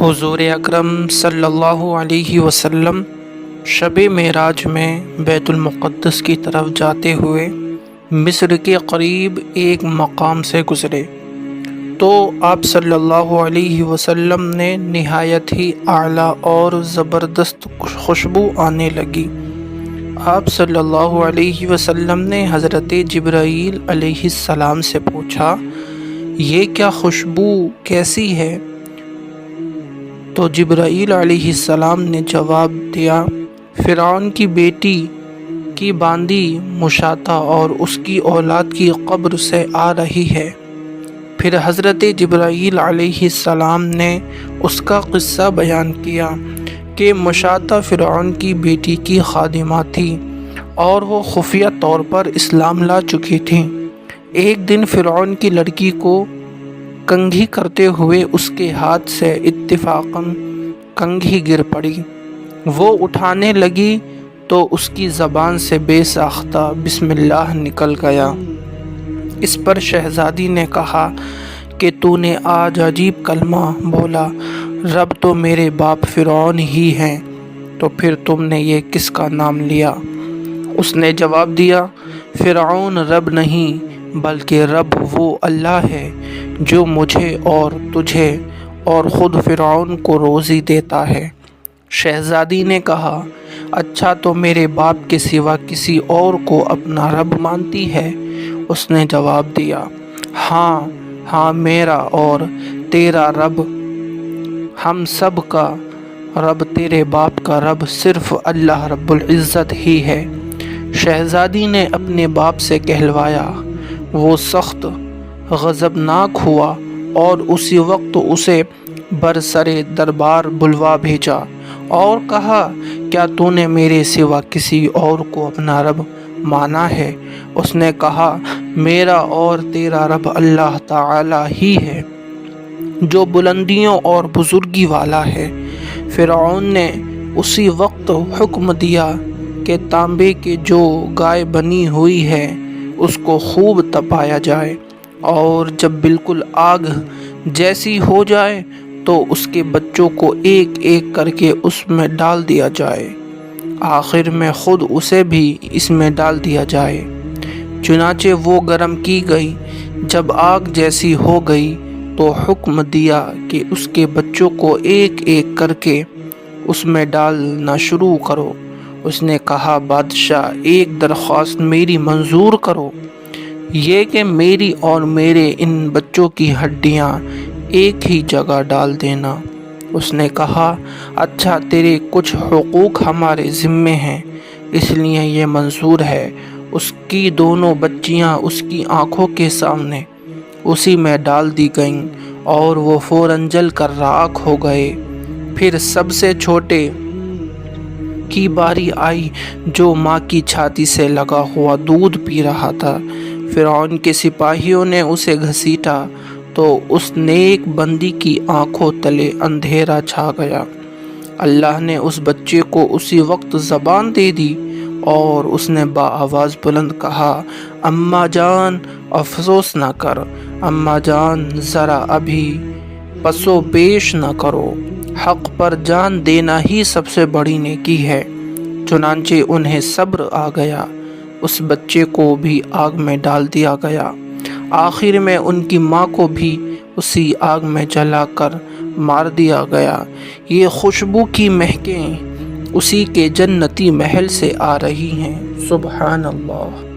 حضور اکرم صلی اللہ علیہ وسلم شب معراج میں بیت المقدس کی طرف جاتے ہوئے مصر کے قریب ایک مقام سے گزرے تو آپ صلی اللہ علیہ وسلم نے نہایت ہی اعلیٰ اور زبردست خوشبو آنے لگی۔ آپ صلی اللہ علیہ وسلم نے حضرت جبرائیل علیہ السلام سے پوچھا، یہ کیا خوشبو کیسی ہے؟ تو جبرائیل علیہ السلام نے جواب دیا، فرعون کی بیٹی کی باندی مشاطہ اور اس کی اولاد کی قبر سے آ رہی ہے۔ پھر حضرت جبرائیل علیہ السلام نے اس کا قصہ بیان کیا کہ مشاطہ فرعون کی بیٹی کی خادمہ تھی اور وہ خفیہ طور پر اسلام لا چکی تھی۔ ایک دن فرعون کی لڑکی کو کنگھی کرتے ہوئے اس کے ہاتھ سے اتفاقاً کنگھی گر پڑی۔ وہ اٹھانے لگی تو اس کی زبان سے بے ساختہ بسم اللہ نکل گیا۔ اس پر شہزادی نے کہا کہ تو نے آج عجیب کلمہ بولا، رب تو میرے باپ فرعون ہی ہیں، تو پھر تم نے یہ کس کا نام لیا؟ اس نے جواب دیا، فرعون رب نہیں بلکہ رب وہ اللہ ہے جو مجھے اور تجھے اور خود فرعون کو روزی دیتا ہے۔ شہزادی نے کہا، اچھا تو میرے باپ کے سوا کسی اور کو اپنا رب مانتی ہے؟ اس نے جواب دیا، ہاں میرا اور تیرا رب، ہم سب کا رب، تیرے باپ کا رب صرف اللہ رب العزت ہی ہے۔ شہزادی نے اپنے باپ سے کہلوایا، وہ سخت غضبناک ہوا اور اسی وقت اسے برسرِ دربار بلوا بھیجا اور کہا، کیا تو نے میرے سوا کسی اور کو اپنا رب مانا ہے؟ اس نے کہا، میرا اور تیرا رب اللہ تعالی ہی ہے جو بلندیوں اور بزرگی والا ہے۔ فرعون نے اسی وقت حکم دیا کہ تانبے کی جو گائے بنی ہوئی ہے اس کو خوب تپایا جائے اور جب بالکل آگ جیسی ہو جائے تو اس کے بچوں کو ایک ایک کر کے اس میں ڈال دیا جائے، آخر میں خود اسے بھی اس میں ڈال دیا جائے۔ چنانچہ وہ گرم کی گئی، جب آگ جیسی ہو گئی تو حکم دیا کہ اس کے بچوں کو ایک ایک کر کے اس میں ڈالنا شروع کرو۔ اس نے کہا، بادشاہ ایک درخواست میری منظور کرو، یہ کہ میری اور میرے ان بچوں کی ہڈیاں ایک ہی جگہ ڈال دینا۔ اس نے کہا، اچھا تیرے کچھ حقوق ہمارے ذمے ہیں اس لیے یہ منظور ہے۔ اس کی دونوں بچیاں اس کی آنکھوں کے سامنے اسی میں ڈال دی گئیں اور وہ فوراً جل کر راکھ ہو گئے۔ پھر سب سے چھوٹے کی باری آئی جو ماں کی چھاتی سے لگا ہوا دودھ پی رہا تھا۔ فرعون کے سپاہیوں نے اسے گھسیٹا تو اس نیک بندی کی آنکھوں تلے اندھیرا چھا گیا۔ اللہ نے اس بچے کو اسی وقت زبان دے دی اور اس نے بآواز بلند کہا، اماں جان افسوس نہ کر، اماں جان ذرا ابھی پس و پیش نہ کرو، حق پر جان دینا ہی سب سے بڑی نیکی ہے۔ چنانچہ انہیں صبر آ گیا، اس بچے کو بھی آگ میں ڈال دیا گیا۔ آخر میں ان کی ماں کو بھی اسی آگ میں جلا کر مار دیا گیا۔ یہ خوشبو کی مہکیں اسی کے جنتی محل سے آ رہی ہیں۔ سبحان اللہ۔